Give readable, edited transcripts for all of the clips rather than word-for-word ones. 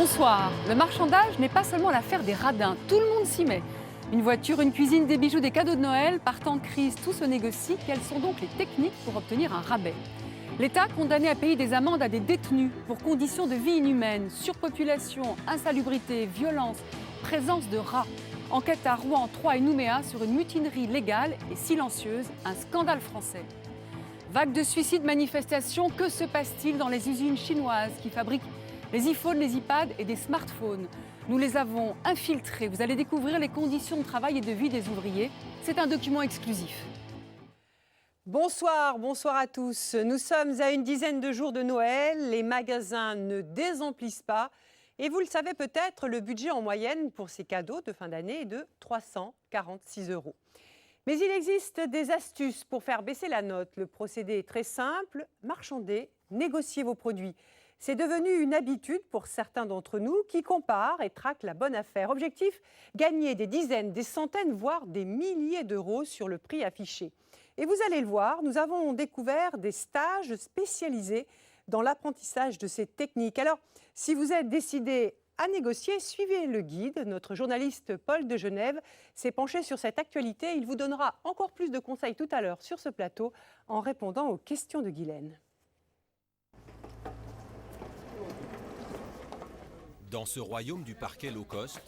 Bonsoir. Le marchandage n'est pas seulement l'affaire des radins, tout le monde s'y met. Une voiture, une cuisine, des bijoux, des cadeaux de Noël, par temps de crise, tout se négocie. Quelles sont donc les techniques pour obtenir un rabais? L'État condamné à payer des amendes à des détenus pour conditions de vie inhumaines, surpopulation, insalubrité, violence, présence de rats. Enquête à Rouen, Troyes et Nouméa sur une mutinerie légale et silencieuse, un scandale français. Vague de suicides, manifestations, que se passe-t-il dans les usines chinoises qui fabriquent les iPhones, les iPads et des smartphones? Nous les avons infiltrés. Vous allez découvrir les conditions de travail et de vie des ouvriers. C'est un document exclusif. Bonsoir, bonsoir à tous. Nous sommes à une dizaine de jours de Noël. Les magasins ne désemplissent pas. Et vous le savez peut-être, le budget en moyenne pour ces cadeaux de fin d'année est de 346 €. Mais il existe des astuces pour faire baisser la note. Le procédé est très simple. Marchandez, négociez vos produits. C'est devenu une habitude pour certains d'entre nous qui comparent et traquent la bonne affaire. Objectif, gagner des dizaines, des centaines, voire des milliers d'euros sur le prix affiché. Et vous allez le voir, nous avons découvert des stages spécialisés dans l'apprentissage de ces techniques. Alors, si vous êtes décidé à négocier, suivez le guide. Notre journaliste Paul de Genève s'est penché sur cette actualité. Il vous donnera encore plus de conseils tout à l'heure sur ce plateau en répondant aux questions de Guylaine. Dans ce royaume du parquet low cost,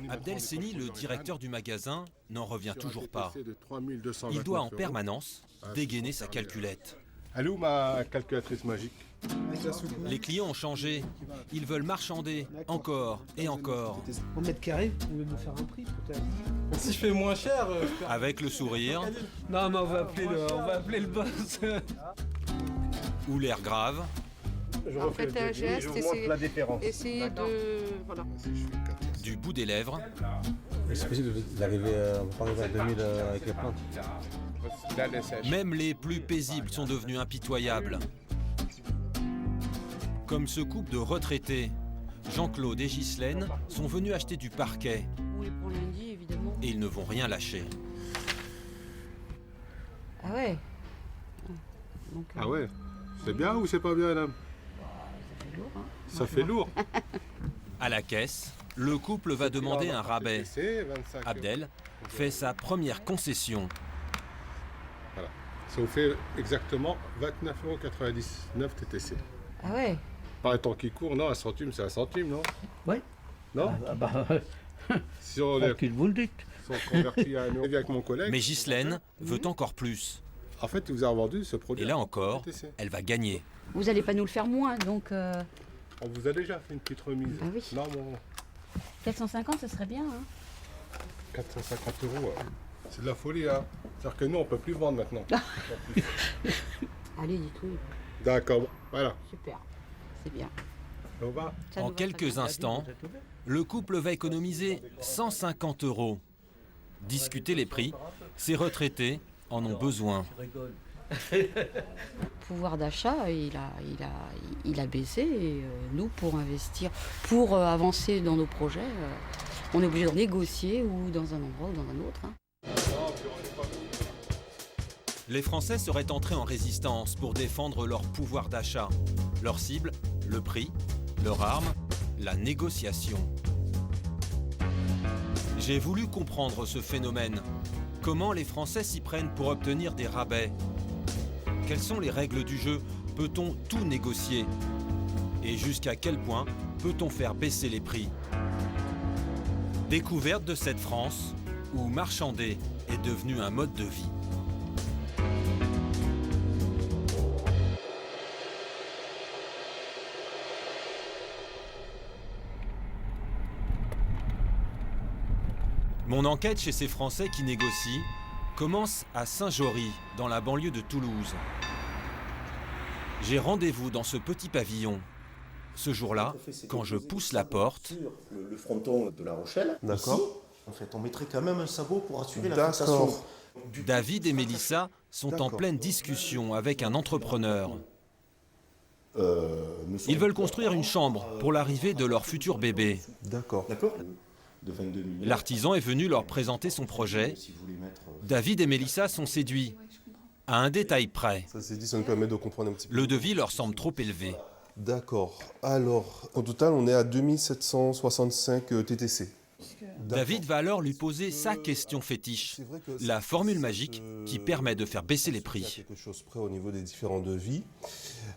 Abdel Seni, le directeur du magasin, n'en revient toujours pas. Il doit en permanence dégainer sa calculette. Elle est où ma calculatrice magique? Les clients ont changé. Ils veulent marchander encore et encore. Au mètre carré, vous pouvez me faire un prix peut-être? Si je fais moins cher... Avec le sourire. Non mais on va appeler le boss. Ou l'air grave. Je refais le devis, je vous montre la différence. Essayez de... Voilà. Du bout des lèvres. C'est possible d'arriver à 2000 avec les plaintes. Même les plus paisibles sont devenus impitoyables. Comme ce couple de retraités, Jean-Claude et Ghislaine sont venus acheter du parquet. Oui, pour lundi, évidemment. Et ils ne vont rien lâcher. Ah ouais. Donc, Ah ouais? C'est bien ou c'est pas bien, là? ça fait lourd, hein. Ça fait lourd. À la caisse, le couple va demander un rabais. Abdel fait sa première concession. Voilà. Ça vous fait exactement 29,99 € TTC. Ah ouais. Par les temps qui courent, non, un centime, c'est un centime, non? Oui. Non? Si on Vous le dites. convertit à un euro avec mon collègue. Mais Ghislaine veut encore plus. En fait, il vous a vendu ce produit. Et là encore, TTC. elle va gagner. Vous n'allez pas nous le faire moins, donc... On vous a déjà fait une petite remise. Ah oui. Non, bon, 450, ce serait bien, hein. 450 €. C'est de la folie, hein. C'est-à-dire que nous, on peut plus vendre maintenant. Allez, dites oui. D'accord, voilà. Super. C'est bien. On va. Ça En nous va quelques très bien. instants, le couple va économiser 150 €. Discuter les prix, ces retraités en ont besoin. Le pouvoir d'achat, il a baissé. Et nous, pour investir, pour avancer dans nos projets, on est obligé de négocier ou dans un endroit ou dans un autre, hein. Les Français seraient entrés en résistance pour défendre leur pouvoir d'achat. Leur cible, le prix, leur arme, la négociation. J'ai voulu comprendre ce phénomène. Comment les Français s'y prennent pour obtenir des rabais? Quelles sont les règles du jeu? Peut-on tout négocier? Et jusqu'à quel point peut-on faire baisser les prix? Découverte de cette France où marchander est devenu un mode de vie. Mon enquête chez ces Français qui négocient commence à Saint-Jory, dans la banlieue de Toulouse. J'ai rendez-vous dans ce petit pavillon. Ce jour-là, quand je pousse la porte, le fronton de La Rochelle, D'accord. ici, en fait, on mettrait quand même un sabot pour assurer la fixation. David et Mélissa sont en pleine discussion avec un entrepreneur. Ils veulent construire une chambre pour l'arrivée de leur futur bébé. D'accord. D'accord. De 22 mm. L'artisan est venu leur présenter son projet. Si vous voulez mettre, David et Mélissa sont séduits, à un détail près. Ça c'est dit, ça nous permet de comprendre un petit peu. Le devis leur semble trop élevé. D'accord. Alors, au total, on est à 2765 TTC. David va alors lui poser sa question fétiche, la formule magique qui permet de faire baisser les prix. Quelque chose près au niveau des différents devis.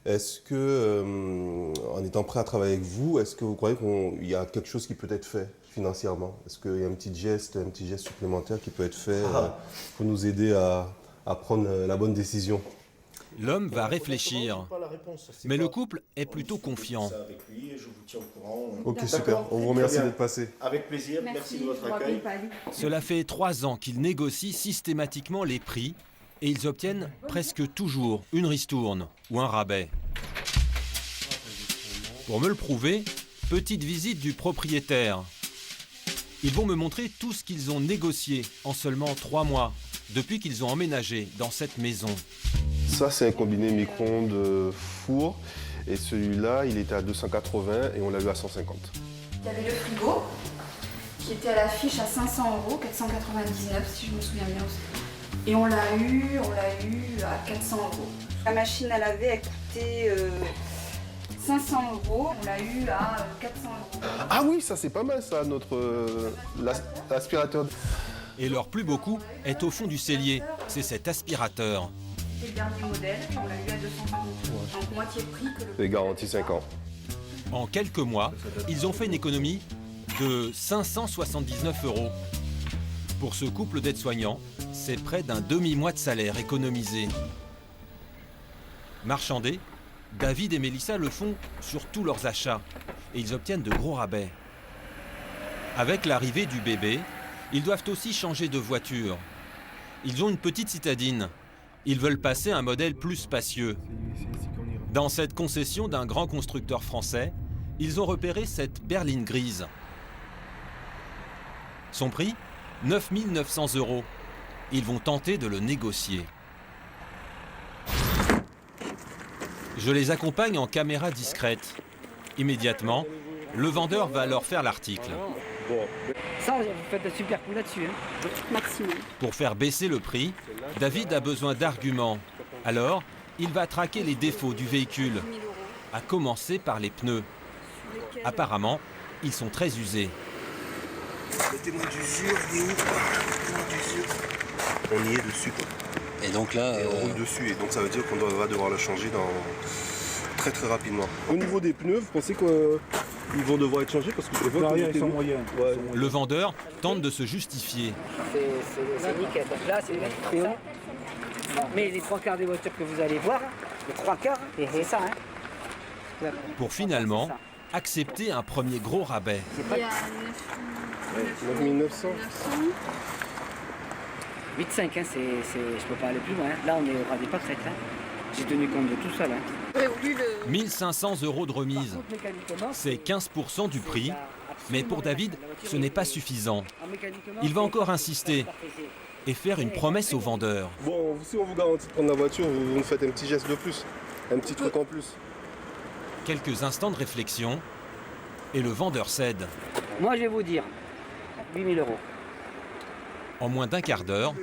Est-ce que, en étant prêt à travailler avec vous, est-ce que vous croyez qu'il y a quelque chose qui peut être fait financièrement? Est-ce qu'il y a un petit geste supplémentaire qui peut être fait pour nous aider à prendre la bonne décision? L'homme va réfléchir, mais le couple est plutôt confiant. Ok, super. On vous remercie d'être passé. Avec plaisir, merci de votre accueil. Cela fait 3 ans qu'ils négocient systématiquement les prix et ils obtiennent presque toujours une ristourne ou un rabais. Pour me le prouver, petite visite du propriétaire. Ils vont me montrer tout ce qu'ils ont négocié en seulement 3 mois, depuis qu'ils ont emménagé dans cette maison. Ça, c'est un combiné micro-ondes four. Et celui-là, il était à 280 et on l'a eu à 150. Il y avait le frigo qui était à l'affiche à 500 €, 499 si je me souviens bien aussi. Et on l'a eu à 400 €. La machine à laver a coûté 500 €, on l'a eu à 400 €. Ah oui, ça c'est pas mal ça, notre l'aspirateur. Et leur plus beau coup est au fond du cellier, c'est cet aspirateur. C'est le dernier modèle, on l'a eu à 250 €, donc moitié prix que le... C'est garanti 5 ans. En quelques mois, ils ont fait une économie de 579 €. Pour ce couple d'aides-soignants, c'est près d'un demi-mois de salaire économisé. Marchandés, David et Mélissa le font sur tous leurs achats et ils obtiennent de gros rabais. Avec l'arrivée du bébé, ils doivent aussi changer de voiture. Ils ont une petite citadine. Ils veulent passer à un modèle plus spacieux. Dans cette concession d'un grand constructeur français, ils ont repéré cette berline grise. Son prix ? 9 900 €. Ils vont tenter de le négocier. Je les accompagne en caméra discrète. Immédiatement, le vendeur va leur faire l'article. Ça, vous faites de super coups là-dessus. Hein. Maximum. Pour faire baisser le prix, David a besoin d'arguments. Alors, il va traquer les défauts du véhicule, à commencer par les pneus. Apparemment, ils sont très usés. Le témoin d'usure, il est où? On y est dessus. Et donc là, et on roule dessus. Et donc ça veut dire qu'on va devoir le changer très très rapidement. Au niveau des pneus, vous pensez qu'ils vont devoir être changés parce que je vois ils sont moyens. Ouais. Le vendeur tente de se justifier. C'est nickel. Là, c'est les mêmes très hauts. Mais les 3 quarts des voitures que vous allez voir, les 3 quarts, c'est ça. Hein. Pour finalement accepter un premier gros rabais. Il y a 9 900. 8,5, hein, je peux pas aller plus loin. Là, on est au rabais pas traite. Hein. J'ai tenu compte de tout ça. Là. 1500 € de remise. C'est 15% du prix. Mais pour David, ce n'est pas suffisant. Il va encore insister et faire une promesse au vendeur. Bon, si on vous garantit de prendre la voiture, vous nous faites un petit geste de plus, un petit truc en plus. Quelques instants de réflexion et le vendeur cède. Moi, je vais vous dire 8 000 €. En moins d'un quart d'heure,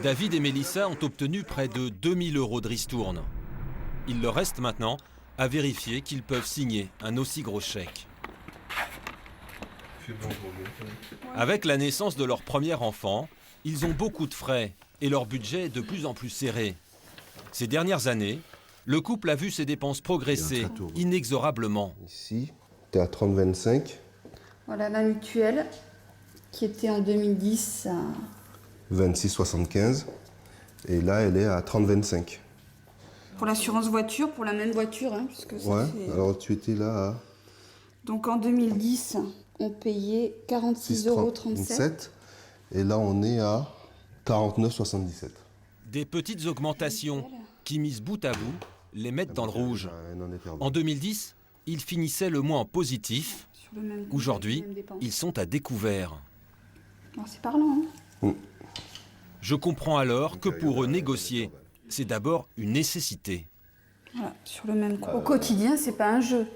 David et Mélissa ont obtenu près de 2 000 € de ristourne. Il leur reste maintenant à vérifier qu'ils peuvent signer un aussi gros chèque. Avec la naissance de leur premier enfant, ils ont beaucoup de frais et leur budget est de plus en plus serré. Ces dernières années, le couple a vu ses dépenses progresser inexorablement. Ici, tu es à 30,25. Voilà la mutuelle qui était en 2010 à 26,75. Et là, elle est à 30,25. pour l'assurance voiture, pour la même voiture. Hein, puisque ça Ouais, fait... alors tu étais là à... Donc en 2010, on payait 46,37 €. Et là, on est à 49,77. Des petites augmentations qui, mises bout à bout, les mettent dans le rouge. En 2010, ils finissaient le mois en positif. Aujourd'hui, ils sont à découvert. C'est parlant. Hein. Je comprends alors que pour eux, négocier, c'est d'abord une nécessité. Voilà, sur le même coup. Au quotidien, c'est pas un jeu.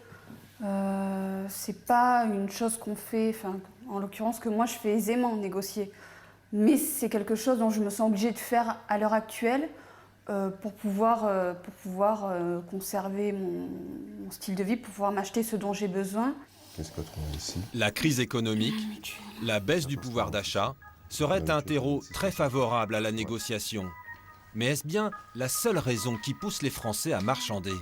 C'est pas une chose qu'on fait, en l'occurrence que moi je fais aisément négocier. Mais c'est quelque chose dont je me sens obligée de faire à l'heure actuelle pour pouvoir conserver mon style de vie, pour pouvoir m'acheter ce dont j'ai besoin. Qu'est-ce que tu trouves ici? La crise économique, la baisse du pouvoir d'achat, serait un terreau très favorable à la négociation. Mais est-ce bien la seule raison qui pousse les Français à marchander?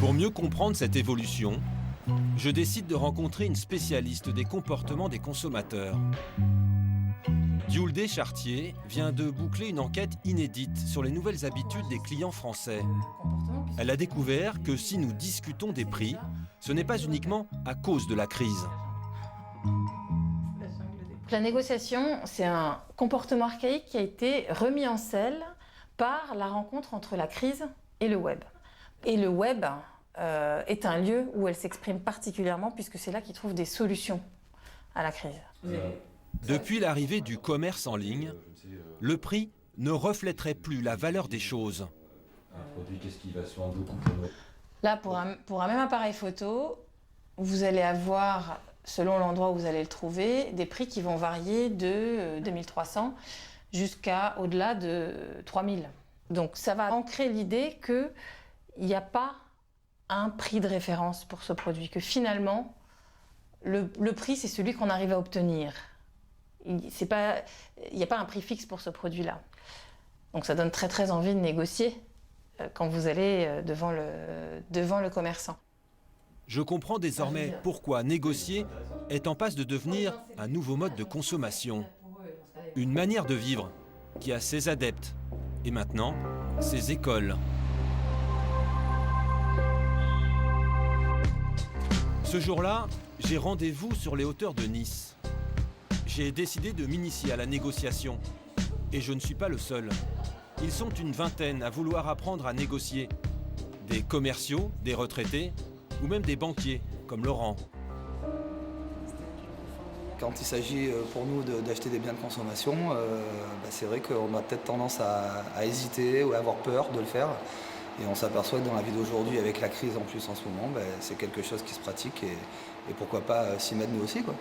Pour mieux comprendre cette évolution, je décide de rencontrer une spécialiste des comportements des consommateurs. Diouldé Chartier vient de boucler une enquête inédite sur les nouvelles habitudes des clients français. Elle a découvert que si nous discutons des prix, ce n'est pas uniquement à cause de la crise. La négociation, c'est un comportement archaïque qui a été remis en selle par la rencontre entre la crise et le web. Et le web est un lieu où elle s'exprime particulièrement puisque c'est là qu'il trouve des solutions à la crise. Depuis l'arrivée du commerce en ligne, le prix ne reflèterait plus la valeur des choses. Un produit, qu'est-ce qui va se vendre beaucoup? Là, pour un même appareil photo, vous allez avoir, selon l'endroit où vous allez le trouver, des prix qui vont varier de 2300 jusqu'à au-delà de 3000. Donc ça va ancrer l'idée qu'il n'y a pas un prix de référence pour ce produit, que finalement, le prix, c'est celui qu'on arrive à obtenir. Il n'y a pas un prix fixe pour ce produit-là. Donc ça donne très très envie de négocier quand vous allez devant le commerçant. Je comprends désormais pourquoi négocier est en passe de devenir un nouveau mode de consommation. Une manière de vivre qui a ses adeptes et maintenant ses écoles. Ce jour-là, j'ai rendez-vous sur les hauteurs de Nice. J'ai décidé de m'initier à la négociation. Et je ne suis pas le seul. Ils sont une vingtaine à vouloir apprendre à négocier. Des commerciaux, des retraités, ou même des banquiers, comme Laurent. Quand il s'agit pour nous d'acheter des biens de consommation, c'est vrai qu'on a peut-être tendance à hésiter ou à avoir peur de le faire. Et on s'aperçoit que dans la vie d'aujourd'hui, avec la crise en plus en ce moment, c'est quelque chose qui se pratique et pourquoi pas s'y mettre nous aussi, quoi.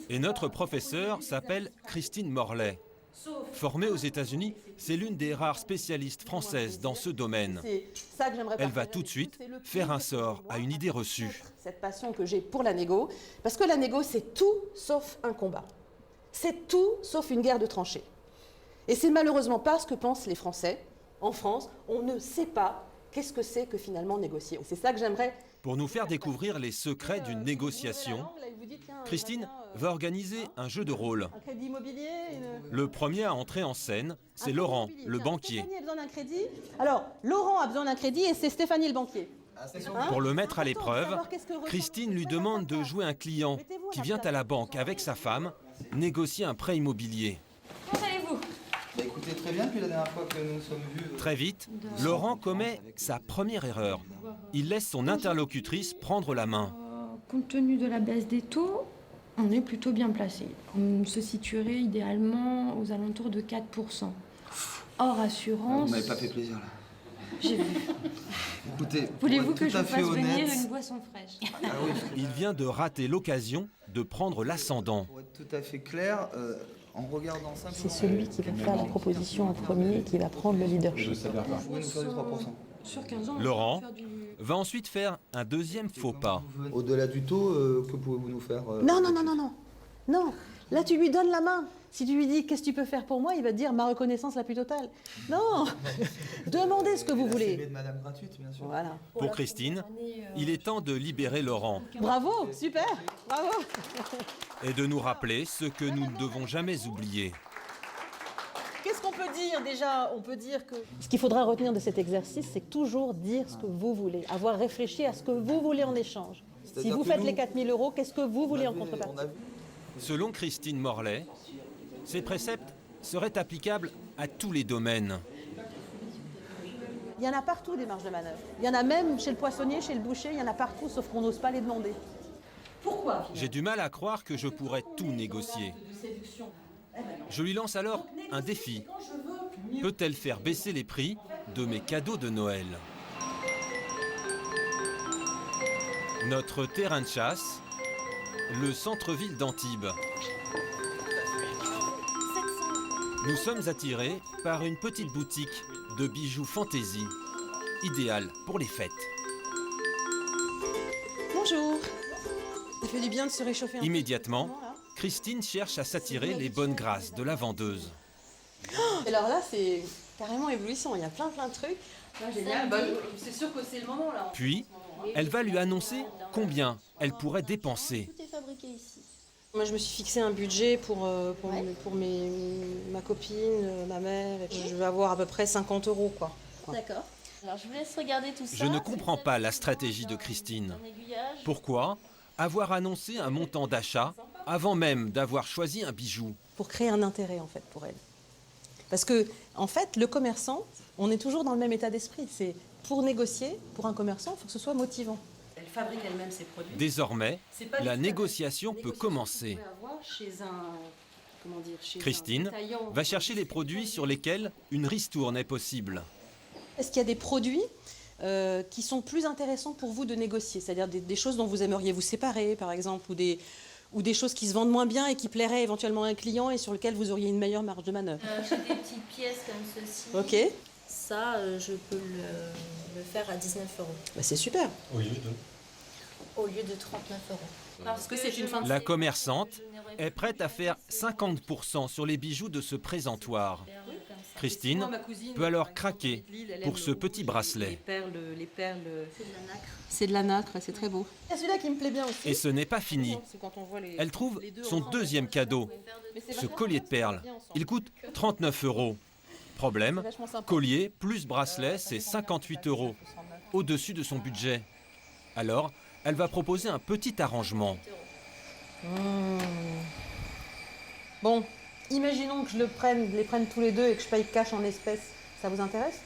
Et notre professeure s'appelle Christine Morlet. Formée aux États-Unis, c'est l'une des rares spécialistes françaises dans ce domaine. Elle va tout de suite faire un sort à une idée reçue. Cette passion que j'ai pour la négo, parce que la négo, c'est tout sauf un combat. C'est tout sauf une guerre de tranchées. Et c'est malheureusement pas ce que pensent les Français. En France, on ne sait pas qu'est-ce que c'est que finalement négocier. C'est ça que j'aimerais. Pour nous faire découvrir les secrets d'une négociation, Christine va organiser un jeu de rôle. Le premier à entrer en scène, c'est Laurent, le banquier. Stéphanie a besoin d'un crédit. Alors, Laurent a besoin d'un crédit et c'est Stéphanie le banquier. Pour le mettre à l'épreuve, Christine lui demande de jouer un client qui vient à la banque avec sa femme négocier un prêt immobilier. Comment allez-vous? Écoutez, très bien depuis la dernière fois que nous sommes vus. Très vite, Laurent commet sa première erreur. Il laisse son interlocutrice prendre la main. Compte tenu de la baisse des taux, on est plutôt bien placé. On se situerait idéalement aux alentours de 4%. Hors assurance... Vous m'avez pas fait plaisir là. J'ai vu. Écoutez, voulez-vous que je vous fasse venir une boisson fraîche? Il vient de rater l'occasion de prendre l'ascendant. Pour être tout à fait clair, en regardant simplement... C'est celui qui va faire la proposition en premier et qui va prendre le leadership. Vous pouvez nous faire du 3%. Sur 15 ans, Laurent va ensuite faire un deuxième faux pas. Au-delà du taux, que pouvez-vous nous faire Non, là tu lui donnes la main. Si tu lui dis qu'est-ce que tu peux faire pour moi, il va te dire ma reconnaissance la plus totale. Non, demandez ce que vous voulez. de madame gratuite, bien sûr. Voilà. Pour Christine, il est temps de libérer Laurent. Bravo, super, bravo. Et de nous rappeler ce que nous ne devons jamais oublier. Qu'est-ce qu'on peut dire déjà? On peut dire que... Ce qu'il faudra retenir de cet exercice, c'est toujours dire ce que vous voulez, avoir réfléchi à ce que vous voulez en échange. Si vous faites les 4 000 €, qu'est-ce que vous voulez en contrepartie? Selon Christine Morlet, ces préceptes seraient applicables à tous les domaines. Il y en a partout des marges de manœuvre. Il y en a même chez le poissonnier, chez le boucher, il y en a partout, sauf qu'on n'ose pas les demander. Pourquoi? J'ai du mal à croire que je pourrais tout négocier. Je lui lance alors un défi. Peut-elle faire baisser les prix de mes cadeaux de Noël? Notre terrain de chasse, le centre-ville d'Antibes. Nous sommes attirés par une petite boutique de bijoux fantaisie, idéale pour les fêtes. Bonjour. Ça fait du bien de se réchauffer un peu. Immédiatement, Christine cherche à s'attirer les bonnes grâces de la vendeuse. Alors là, c'est carrément éblouissant. Il y a plein de trucs. Ah, génial. Bah, c'est sûr que c'est le moment là. Puis, elle va lui annoncer combien elle pourrait dépenser. Tout est fabriqué ici. Moi, je me suis fixé un budget pour ma copine, ma mère. Et je vais avoir à peu près 50 €, quoi. D'accord. Alors, je vous laisse regarder tout ça. Je ne comprends pas la stratégie de Christine. Pourquoi avoir annoncé un montant d'achat avant même d'avoir choisi un bijou? Pour créer un intérêt, en fait, pour elle. Parce que, en fait, le commerçant, on est toujours dans le même état d'esprit. C'est pour négocier, pour un commerçant, il faut que ce soit motivant. Elle fabrique elle-même ses produits. Désormais, la négociation peut commencer. Christine va chercher les produits sur lesquels une ristourne est possible. Est-ce qu'il y a des produits qui sont plus intéressants pour vous de négocier? C'est-à-dire des choses dont vous aimeriez vous séparer, par exemple, ou des choses qui se vendent moins bien et qui plairaient éventuellement à un client et sur lesquelles vous auriez une meilleure marge de manœuvre? J'ai des petites pièces comme ceci. Ok. Ça, je peux le faire à 19 €. Bah, c'est super. Au lieu de 39 €. Parce que c'est une fin de La commerçante est prête à faire 50% sur les bijoux de ce présentoir. Christine peut alors craquer pour ce petit bracelet. Les perles. C'est de la nacre, c'est très beau. Il y a celui-là qui me plaît bien aussi. Et ce n'est pas fini. Elle trouve son deuxième cadeau, ce collier de perles. Il coûte 39 €. Problème, collier plus bracelet, c'est 58 €, au-dessus de son budget. Alors, elle va proposer un petit arrangement. Bon, imaginons que je les prenne tous les deux et que je paye cash en espèces. Ça vous intéresse?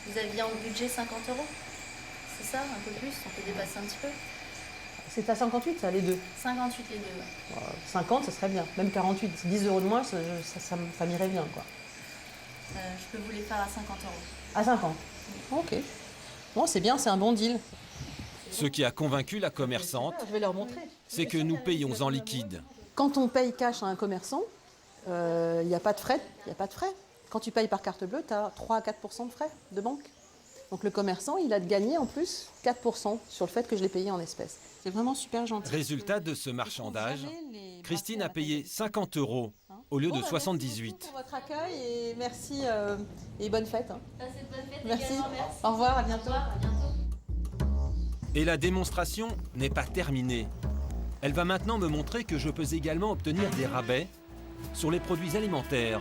Vous aviez en budget 50 €? C'est ça, un peu plus? On peut dépasser un petit peu? C'est à 58, ça, les deux? 58 les deux, ouais. 50, ça serait bien. Même 48, 10 € de moins, ça m'irait bien, quoi. Je peux vous les faire à 50 €. À 50? Ok. Bon, c'est bien, c'est un bon deal. Ce qui a convaincu la commerçante, Je vais leur montrer. c'est que nous payons en liquide. Quand on paye cash à un commerçant, il n'y a pas de frais. Quand tu payes par carte bleue, tu as 3 à 4% de frais de banque. Donc le commerçant, il a de gagner en plus 4% sur le fait que je l'ai payé en espèces. C'est vraiment super gentil. Résultat de ce marchandage, Christine a payé 50 € au lieu de 78. Merci pour votre accueil et merci et bonne fête. Passez de bonnes fêtes Merci. également, merci. Au revoir, à bientôt. Et la démonstration n'est pas terminée. Elle va maintenant me montrer que je peux également obtenir des rabais sur les produits alimentaires,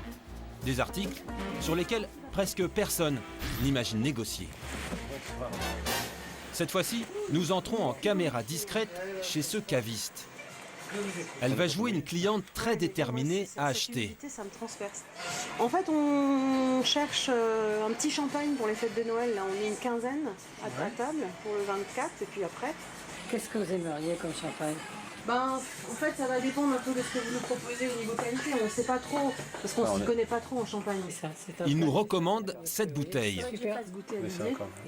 des articles sur lesquels presque personne n'imagine négocier. Cette fois-ci, nous entrons en caméra discrète chez ce caviste. Elle va jouer une cliente très déterminée à acheter. Ça me transperce. En fait, on cherche un petit champagne pour les fêtes de Noël. Là, on est une quinzaine à table pour le 24 et puis après. Qu'est-ce que vous aimeriez comme champagne? En fait, ça va dépendre un peu de ce que vous nous proposez au niveau qualité. On ne sait pas trop, parce qu'on ne s'y connaît pas trop en champagne. Il nous recommande cette bouteille. Super.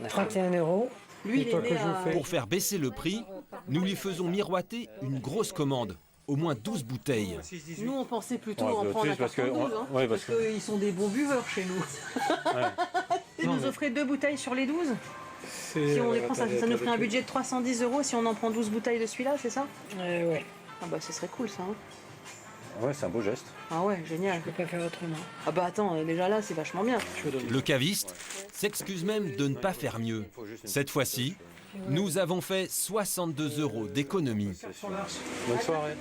31 €. Lui, il est né à... Pour faire baisser le prix, nous lui faisons miroiter une grosse commande, au moins 12 bouteilles. Nous, on pensait plutôt en prendre un carton de 12, hein, parce qu'ils sont des bons buveurs chez nous. Vous nous offrez 2 bouteilles sur les 12 ? Si on les prend, ça nous ferait un budget de 310 € si on en prend 12 bouteilles de celui-là, c'est ça? Ouais. Ah bah, ce serait cool, ça. Hein. Ouais, c'est un beau geste. Ah ouais, génial. Je peux pas faire autrement. Ah bah attends, déjà là, c'est vachement bien. Le caviste s'excuse même de ne pas faire mieux. Cette fois-ci, nous avons fait 62 € d'économie. Bonne soirée.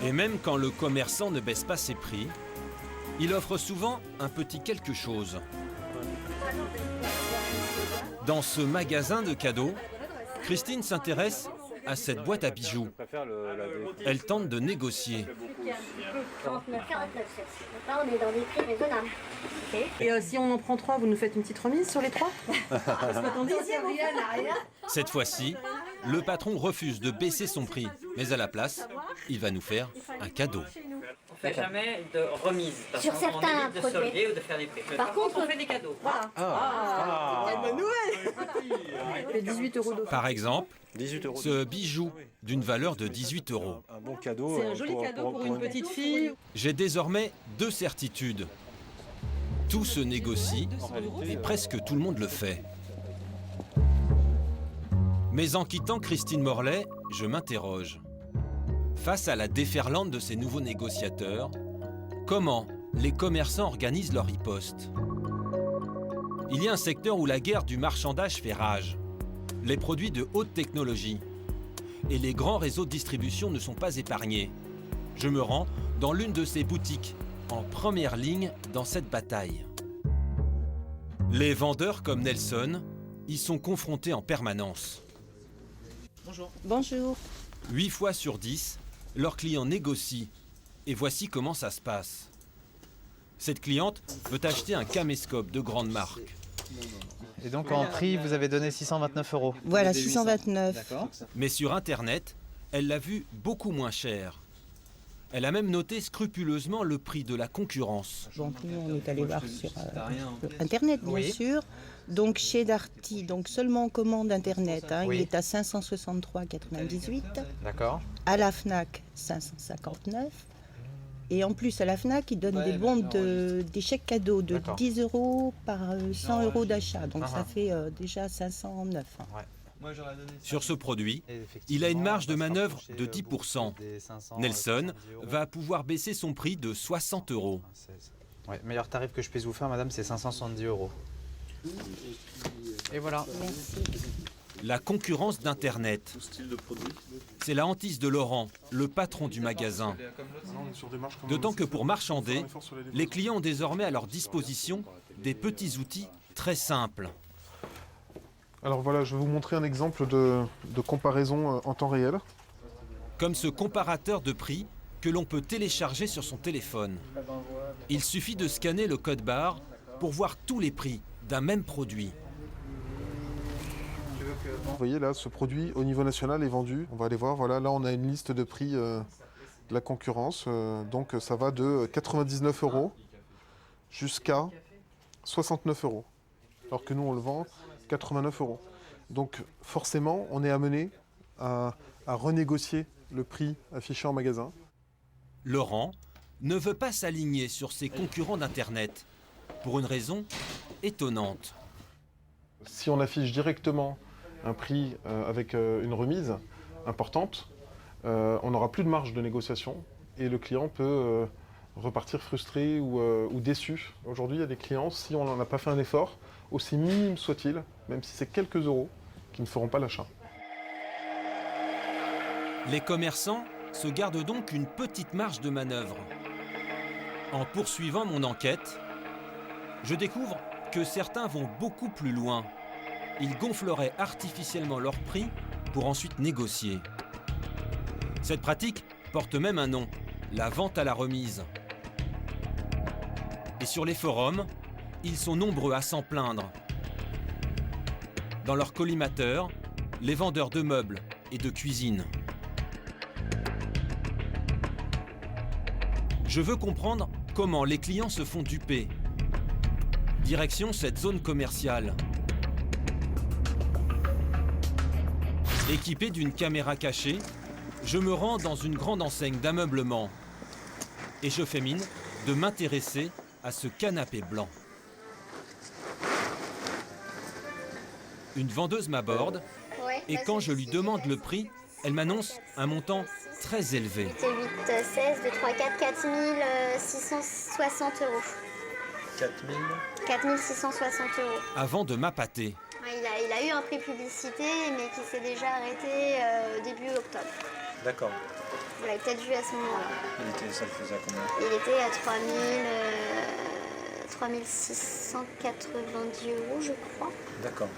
Et même quand le commerçant ne baisse pas ses prix, il offre souvent un petit quelque chose. Dans ce magasin de cadeaux, Christine s'intéresse à cette boîte à bijoux. Elle tente de négocier. 49. Là, on est dans des prix raisonnables. Et si on en prend 3, vous nous faites une petite remise sur les 3? Cette fois-ci, le patron refuse de baisser son prix, mais à la place, il va nous faire un cadeau. On ne fait jamais de remise. Parce Sur qu'on certains évite de produits. solder ou de faire des prix. Par contre, on fait des cadeaux. Bonne nouvelle. Par exemple, ce bijou d'une valeur de 18 €. Un bon cadeau. C'est un joli cadeau pour une petite fille. J'ai désormais 2 certitudes. Tout se négocie et presque tout le monde le fait. Mais en quittant Christine Morlaix, je m'interroge. Face à la déferlante de ces nouveaux négociateurs, comment les commerçants organisent leur riposte? Il y a un secteur où la guerre du marchandage fait rage. Les produits de haute technologie. Et les grands réseaux de distribution ne sont pas épargnés. Je me rends dans l'une de ces boutiques, en première ligne dans cette bataille. Les vendeurs comme Nelson y sont confrontés en permanence. Bonjour. Bonjour. 8 fois sur 10, leurs clients négocient. Et voici comment ça se passe. Cette cliente veut acheter un caméscope de grande marque. Et donc en prix, vous avez donné 629 €. Voilà, 629. D'accord. Mais sur Internet, elle l'a vu beaucoup moins cher. Elle a même noté scrupuleusement le prix de la concurrence. Donc nous, on est allé voir sur Internet, bien sûr. Donc chez Darty, donc seulement en commande Internet, hein, il est à 563,98. D'accord. À la Fnac, 559. Et en plus, à la Fnac, ils donnent des bons des chèques cadeaux de 10 € par 100 € d'achat. Donc ça fait déjà 509. Sur ce produit, il a une marge de manœuvre de 10%. Nelson va pouvoir baisser son prix de 60 €. Ouais, meilleur tarif que je puisse vous faire, madame, c'est 570 €. Et voilà. La concurrence d'Internet. C'est la hantise de Laurent, le patron du magasin. D'autant que pour marchander, les clients ont désormais à leur disposition des petits outils très simples. Alors voilà, je vais vous montrer un exemple de comparaison en temps réel. Comme ce comparateur de prix que l'on peut télécharger sur son téléphone. Il suffit de scanner le code barre pour voir tous les prix d'un même produit. Vous voyez là, ce produit au niveau national est vendu. On va aller voir, voilà, là on a une liste de prix de la concurrence. Donc ça va de 99 € jusqu'à 69 €. Alors que nous on le vend 89 €. Donc forcément, on est amené à renégocier le prix affiché en magasin. Laurent ne veut pas s'aligner sur ses concurrents d'Internet, pour une raison étonnante. Si on affiche directement un prix avec une remise importante, on n'aura plus de marge de négociation et le client peut repartir frustré ou déçu. Aujourd'hui, il y a des clients, si on n'en a pas fait un effort, aussi minime soit-il, même si c'est quelques euros, qui ne feront pas l'achat. Les commerçants se gardent donc une petite marge de manœuvre. En poursuivant mon enquête, je découvre que certains vont beaucoup plus loin. Ils gonfleraient artificiellement leur prix pour ensuite négocier. Cette pratique porte même un nom, la vente à la remise. Et sur les forums, ils sont nombreux à s'en plaindre. Dans leur collimateur, les vendeurs de meubles et de cuisine. Je veux comprendre comment les clients se font duper. Direction cette zone commerciale. Équipé d'une caméra cachée, je me rends dans une grande enseigne d'ameublement. Et je fais mine de m'intéresser à ce canapé blanc. Une vendeuse m'aborde et quand je lui demande le prix, elle m'annonce un montant très élevé. 8 et 8, 16, 2, 3, 4, 4660 €. 4660 €. Avant de m'appâter. Il a eu un prix publicité, mais qui s'est déjà arrêté début octobre. D'accord. Vous l'avez peut-être vu à ce moment-là. Ça le faisait à combien? Il était à 3690 €, je crois. D'accord.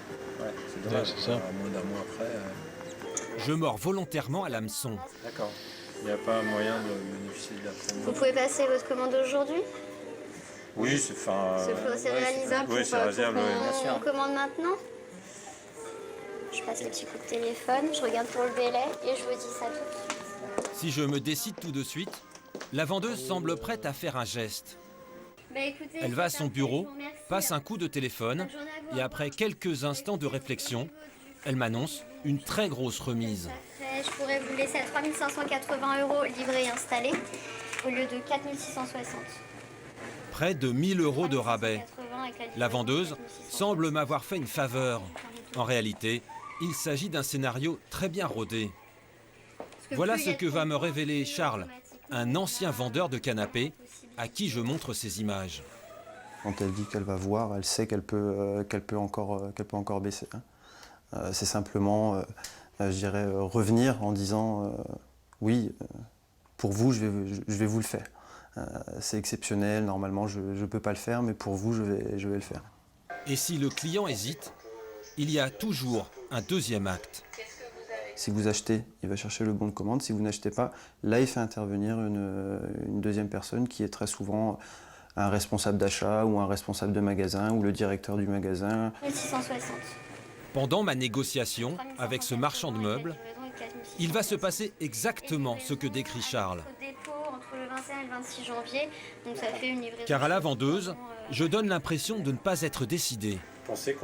Ouais, c'est dommage. Ouais, c'est ça. Moins d'un mois après. Je mords volontairement à l'hameçon. D'accord. Il n'y a pas moyen de bénéficier de la promo. Vous pouvez passer votre commande aujourd'hui? Oui, c'est c'est réalisable oui, c'est réalisable, oui, bien sûr. On commande maintenant? Je passe le petit coup de téléphone, je regarde pour le délai et je vous dis ça tout de suite. Si je me décide tout de suite, la vendeuse semble prête à faire un geste. Elle va à son bureau, passe un coup de téléphone et après quelques instants de réflexion, elle m'annonce une très grosse remise. Je pourrais vous laisser à 3 580 € livré et installé au lieu de 4 660. Près de 1 000 € de rabais. La vendeuse semble m'avoir fait une faveur. En réalité, il s'agit d'un scénario très bien rodé. Voilà ce que va me révéler Charles, un ancien vendeur de canapés à qui je montre ces images. Quand elle dit qu'elle va voir, elle sait qu'elle peut encore baisser. C'est simplement, je dirais, revenir en disant oui, pour vous, je vais vous le faire. C'est exceptionnel, normalement je ne peux pas le faire, mais pour vous, je vais le faire. Et si le client hésite, il y a toujours un deuxième acte. Si vous achetez, il va chercher le bon de commande. Si vous n'achetez pas, là, il fait intervenir une deuxième personne qui est très souvent un responsable d'achat ou un responsable de magasin ou le directeur du magasin. 1660. Pendant ma négociation avec ce marchand de meubles, il va se passer exactement ce que décrit Charles. Entre le 21 et le 26 janvier, donc ça fait une livraison. Car à la vendeuse, je donne l'impression de ne pas être décidé. Vous pensez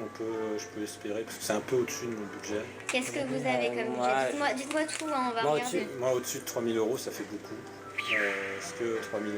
je peux espérer, parce que c'est un peu au-dessus de mon budget. Qu'est-ce que vous avez comme budget? Dites-moi tout, hein, on va regarder. Moi, au-dessus de 3 000 €, ça fait beaucoup. Est-ce que 3 000